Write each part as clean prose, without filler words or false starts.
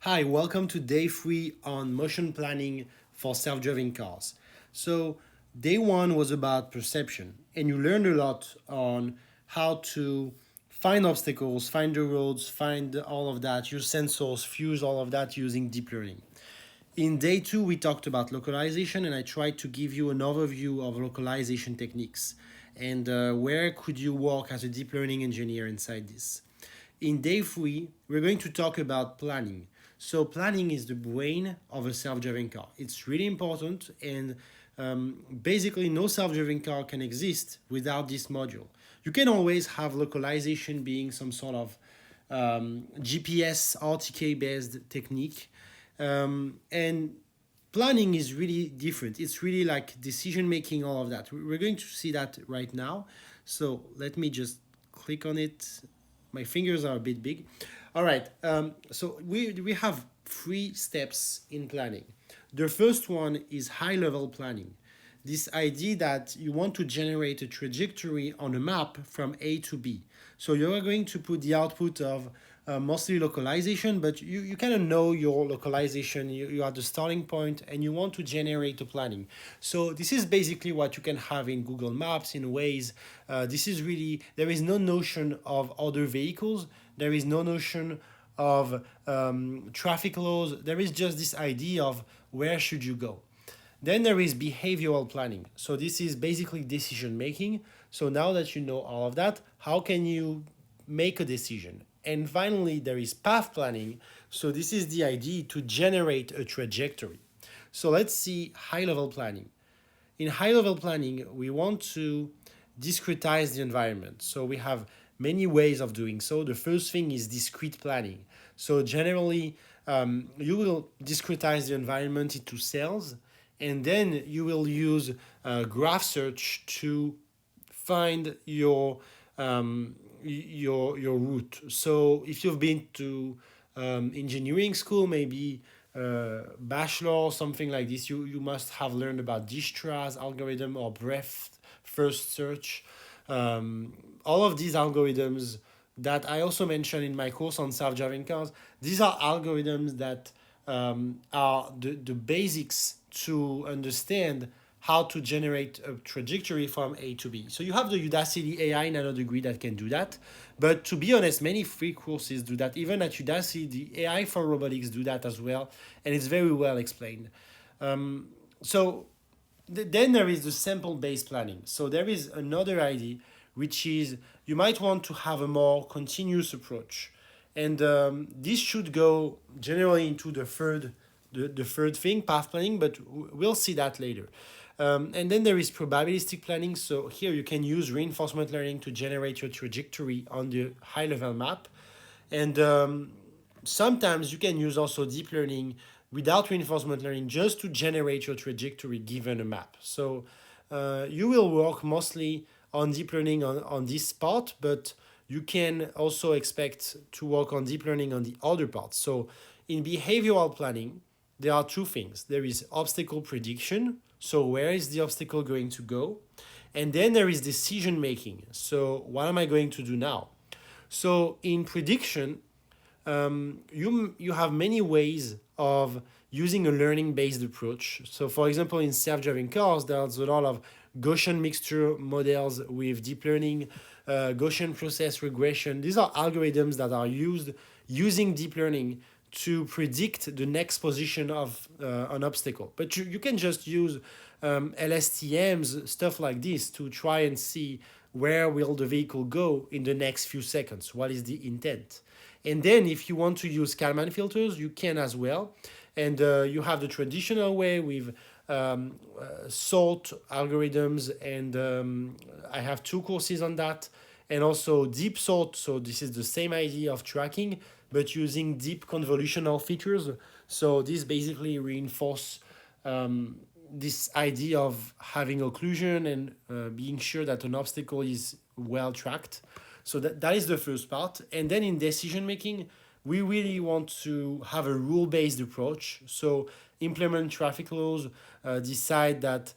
Hi, welcome to day 3 on motion planning for self-driving cars. So, day 1 was about perception, and you learned a lot on how to find obstacles, find the roads, find all of that, use sensors, fuse all of that using deep learning. In day 2, we talked about localization, and I tried to give you an overview of localization techniques and where could you work as a deep learning engineer inside this. In day 3, we're going to talk about planning. So, planning is the brain of a self driving car. It's really important, and basically, no self driving car can exist without this module. You can always have localization being some sort of GPS RTK based technique. And planning is really different. It's really like decision making, all of that. We're going to see that right now. So let me just click on it. My fingers are a bit big. All right. So we have 3 steps in planning. The first one is high level planning. This idea that you want to generate a trajectory on a map from A to B. So you're going to put the output of mostly localization, but you kind of know your localization, you are the starting point, and you want to generate a planning. So this is basically what you can have in Google Maps in ways. This is really, there is no notion of other vehicles, there is no notion of traffic laws, there is just this idea of where should you go. Then there is behavioral planning. So this is basically decision making. So now that you know all of that, how can you make a decision? And finally, there is path planning. So this is the idea to generate a trajectory. So let's see high level planning. In high level planning, we want to discretize the environment. So we have many ways of doing so. The first thing is discrete planning. So generally, you will discretize the environment into cells, and then you will use graph search to find your route. So if you've been to engineering school, maybe bachelor, something like this, you must have learned about Dijkstra's algorithm or breadth first search. All of these algorithms that I also mentioned in my course on self-driving cars, these are algorithms that are the basics to understand how to generate a trajectory from A to B. So you have the Udacity AI nanodegree that can do that. But to be honest, many free courses do that. Even at Udacity, the AI for robotics do that as well. And it's very well explained. Then there is the sample-based planning. So there is another idea, which is you might want to have a more continuous approach. And this should go generally into the third thing, path planning, but we'll see that later. And then there is probabilistic planning. So here you can use reinforcement learning to generate your trajectory on the high level map. And sometimes you can use also deep learning without reinforcement learning just to generate your trajectory given a map. So you will work mostly on deep learning on this part, but you can also expect to work on deep learning on the other parts. So in behavioral planning, there are 2 things. There is obstacle prediction. So where is the obstacle going to go? And then there is decision making. So what am I going to do now? So in prediction, you have many ways of using a learning-based approach. So for example, in self-driving cars, there's a lot of Gaussian mixture models with deep learning, Gaussian process regression. These are algorithms that are used using deep learning to predict the next position of an obstacle. But you can just use LSTMs, stuff like this, to try and see where will the vehicle go in the next few seconds. What is the intent? And then if you want to use Kalman filters, you can as well. And you have the traditional way with salt algorithms, and I have 2 courses on that. And also deep salt, so this is the same idea of tracking, but using deep convolutional features. So this basically reinforce this idea of having occlusion and being sure that an obstacle is well tracked. So that is the first part. And then in decision making, we really want to have a rule-based approach. So implement traffic laws, decide that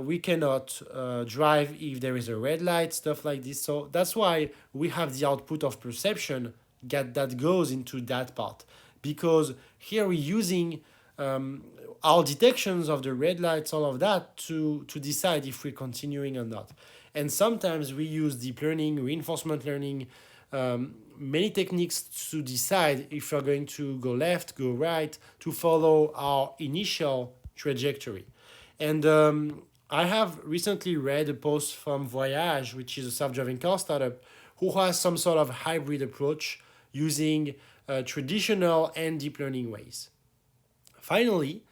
we cannot drive if there is a red light, stuff like this. So that's why we have the output of perception that goes into that part. because here we're using our detections of the red lights, all of that, to decide if we're continuing or not. And sometimes we use deep learning, reinforcement learning, many techniques to decide if we're going to go left, go right, to follow our initial trajectory. And I have recently read a post from Voyage, which is a self-driving car startup, who has some sort of hybrid approach using traditional and deep learning ways. Finally,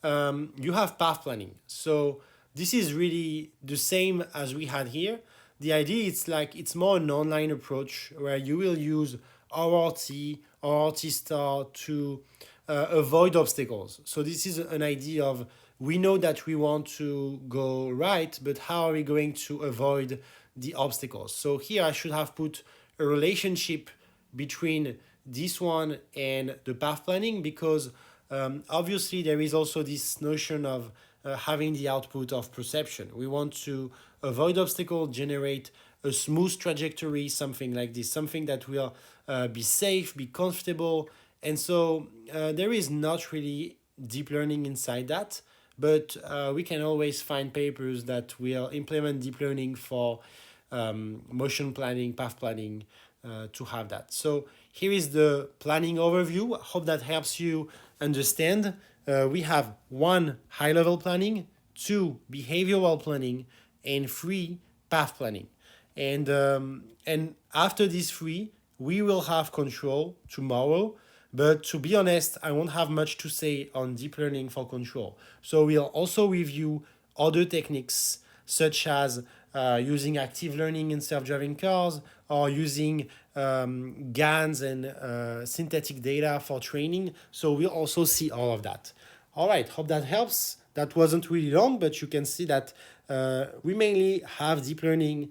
you have path planning. So this is really the same as we had here. The idea is like it's more an online approach where you will use RRT or RT star to avoid obstacles. So this is an idea of we know that we want to go right, but how are we going to avoid the obstacles? So here I should have put a relationship between this one and the path planning, because obviously there is also this notion of having the output of perception. We want to avoid obstacle, generate a smooth trajectory, something like this, something that will be safe, be comfortable. And so there is not really deep learning inside that, but we can always find papers that will implement deep learning for motion planning, path planning, to have that. So here is the planning overview. I hope that helps you understand. We have 1, high-level planning, 2, behavioral planning, and 3, path planning. And after these 3, we will have control tomorrow. But to be honest, I won't have much to say on deep learning for control. So we'll also review other techniques such as using active learning in self-driving cars, or using GANs and synthetic data for training. So we'll also see all of that. All right, hope that helps. That wasn't really long, but you can see that we mainly have deep learning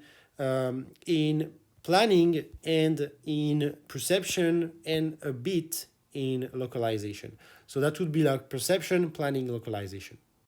in planning and in perception and a bit in localization. So that would be like perception, planning, localization.